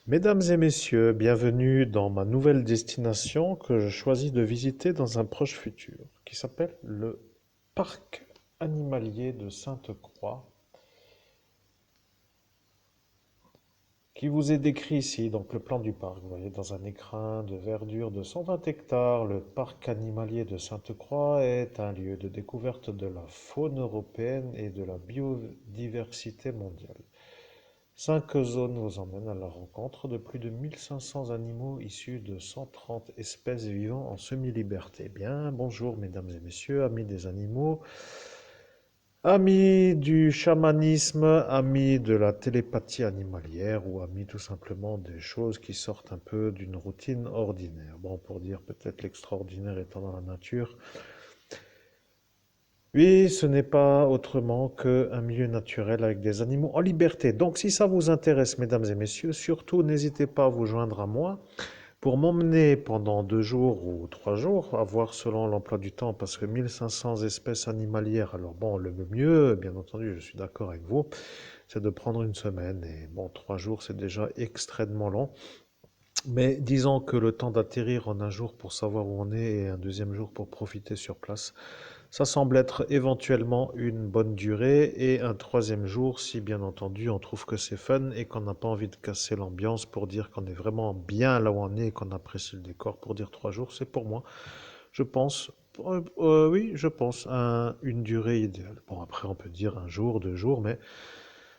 Mesdames et messieurs, bienvenue dans ma nouvelle destination que je choisis de visiter dans un proche futur, qui s'appelle le parc animalier de Sainte-Croix, qui vous est décrit ici, donc le plan du parc. Vous voyez, dans un écrin de verdure de 120 hectares, le parc animalier de Sainte-Croix est un lieu de découverte de la faune européenne et de la biodiversité mondiale. 5 zones vous emmènent à la rencontre de plus de 1500 animaux issus de 130 espèces vivant en semi-liberté. Bien, bonjour mesdames et messieurs, amis des animaux, amis du chamanisme, amis de la télépathie animalière ou amis tout simplement des choses qui sortent un peu d'une routine ordinaire. Bon, pour dire peut-être l'extraordinaire étant dans la nature, oui, ce n'est pas autrement qu'un milieu naturel avec des animaux en liberté. Donc, si ça vous intéresse, mesdames et messieurs, surtout n'hésitez pas à vous joindre à moi pour m'emmener pendant 2 jours ou 3 jours, à voir selon l'emploi du temps, parce que 1500 espèces animalières, alors bon, le mieux, bien entendu, je suis d'accord avec vous, c'est de prendre une semaine. Et bon, 3 jours, c'est déjà extrêmement long. Mais disons que le temps d'atterrir en un jour pour savoir où on est et un deuxième jour pour profiter sur place, ça semble être éventuellement une bonne durée et un troisième jour si bien entendu on trouve que c'est fun et qu'on n'a pas envie de casser l'ambiance pour dire qu'on est vraiment bien là où on est et qu'on apprécie le décor. Pour dire 3 jours, c'est pour moi, je pense, oui, je pense, une durée idéale. Bon, après on peut dire un jour, 2 jours, mais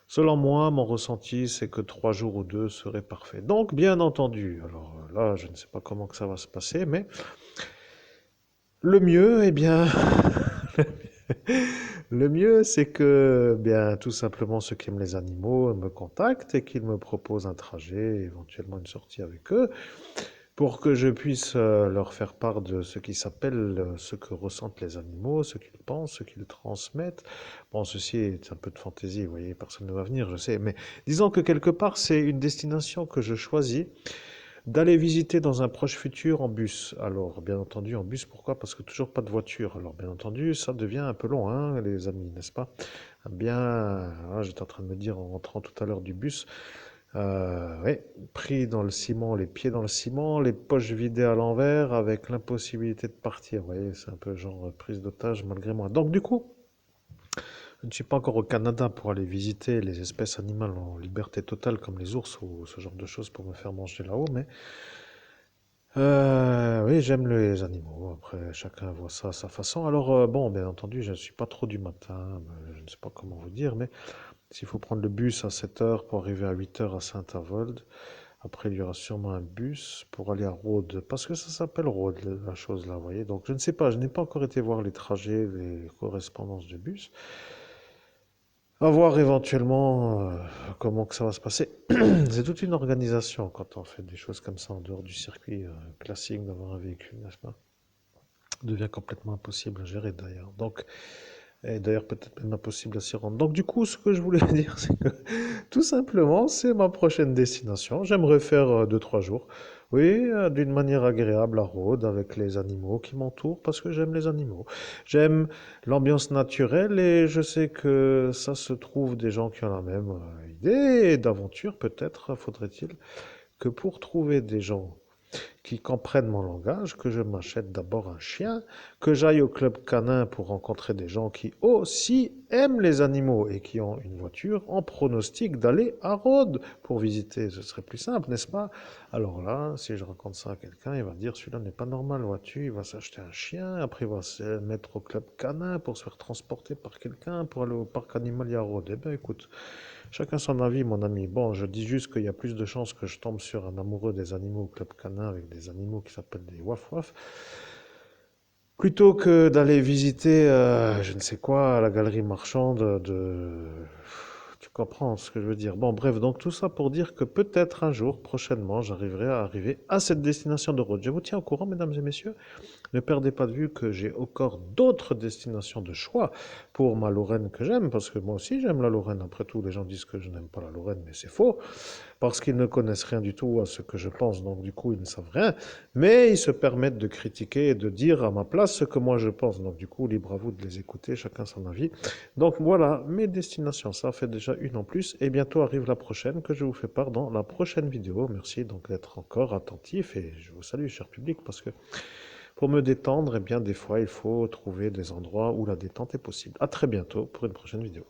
selon moi, mon ressenti, c'est que 3 jours ou deux serait parfait. Donc, bien entendu, alors là, je ne sais pas comment que ça va se passer, mais le mieux, eh bien, le mieux, c'est que, bien, tout simplement, ceux qui aiment les animaux me contactent et qu'ils me proposent un trajet, éventuellement une sortie avec eux, pour que je puisse leur faire part de ce qui s'appelle ce que ressentent les animaux, ce qu'ils pensent, ce qu'ils transmettent. Bon, ceci est un peu de fantaisie, vous voyez, personne ne va venir, je sais, mais disons que quelque part, c'est une destination que je choisis d'aller visiter dans un proche futur en bus. Alors, bien entendu, en bus, pourquoi? Parce que toujours pas de voiture. Alors, bien entendu, ça devient un peu long, hein, les amis, n'est-ce pas? Bien, j'étais en train de me dire en rentrant tout à l'heure du bus, ouais, pris dans le ciment, les pieds dans le ciment, les poches vidées à l'envers, avec l'impossibilité de partir. Vous voyez, c'est un peu genre prise d'otage malgré moi. Donc, du coup, je ne suis pas encore au Canada pour aller visiter les espèces animales en liberté totale comme les ours ou ce genre de choses pour me faire manger là-haut, mais oui, j'aime les animaux. Après, chacun voit ça à sa façon. Alors, bon, bien entendu, je ne suis pas trop du matin. Je ne sais pas comment vous dire, mais s'il faut prendre le bus à 7 heures pour arriver à 8 heures à Saint-Avold, après, il y aura sûrement un bus pour aller à Rhodes. Parce que ça s'appelle Rhodes, la chose là, vous voyez. Donc, je ne sais pas. Je n'ai pas encore été voir les trajets, les correspondances de bus. À voir éventuellement comment que ça va se passer. C'est toute une organisation quand on fait des choses comme ça en dehors du circuit classique d'avoir un véhicule, n'est-ce pas? Devient complètement impossible à gérer d'ailleurs. Donc, et d'ailleurs peut-être même impossible à s'y rendre. Donc du coup, ce que je voulais dire, c'est que tout simplement, c'est ma prochaine destination. J'aimerais faire 2, 3 jours. Oui, d'une manière agréable à Rhodes avec les animaux qui m'entourent parce que j'aime les animaux. J'aime l'ambiance naturelle et je sais que ça se trouve des gens qui ont la même idée d'aventure, peut-être faudrait-il que pour trouver des gens qui comprennent mon langage, que je m'achète d'abord un chien, que j'aille au club canin pour rencontrer des gens qui aussi aiment les animaux et qui ont une voiture en pronostic d'aller à Rhodes pour visiter. Ce serait plus simple, n'est-ce pas? Alors là, si je raconte ça à quelqu'un, il va dire celui-là n'est pas normal, vois-tu, il va s'acheter un chien, après il va se mettre au club canin pour se faire transporter par quelqu'un pour aller au parc animalier à Rhodes. Eh bien écoute, chacun son avis, mon ami. Bon, je dis juste qu'il y a plus de chances que je tombe sur un amoureux des animaux au club canin avec des animaux qui s'appellent des waf-waf, plutôt que d'aller visiter, je ne sais quoi, la galerie marchande de... Tu comprends ce que je veux dire. Bon, bref, donc tout ça pour dire que peut-être un jour, prochainement, j'arriverai à arriver à cette destination de route. Je vous tiens au courant, mesdames et messieurs. Ne perdez pas de vue que j'ai encore d'autres destinations de choix pour ma Lorraine que j'aime, parce que moi aussi j'aime la Lorraine. Après tout, les gens disent que je n'aime pas la Lorraine, mais c'est faux, parce qu'ils ne connaissent rien du tout à ce que je pense, donc du coup ils ne savent rien, mais ils se permettent de critiquer et de dire à ma place ce que moi je pense, donc du coup libre à vous de les écouter, chacun son avis. Donc voilà, mes destinations, ça fait déjà une en plus, et bientôt arrive la prochaine que je vous fais part dans la prochaine vidéo. Merci donc d'être encore attentif, et je vous salue cher public, parce que pour me détendre, eh bien des fois il faut trouver des endroits où la détente est possible. À très bientôt pour une prochaine vidéo.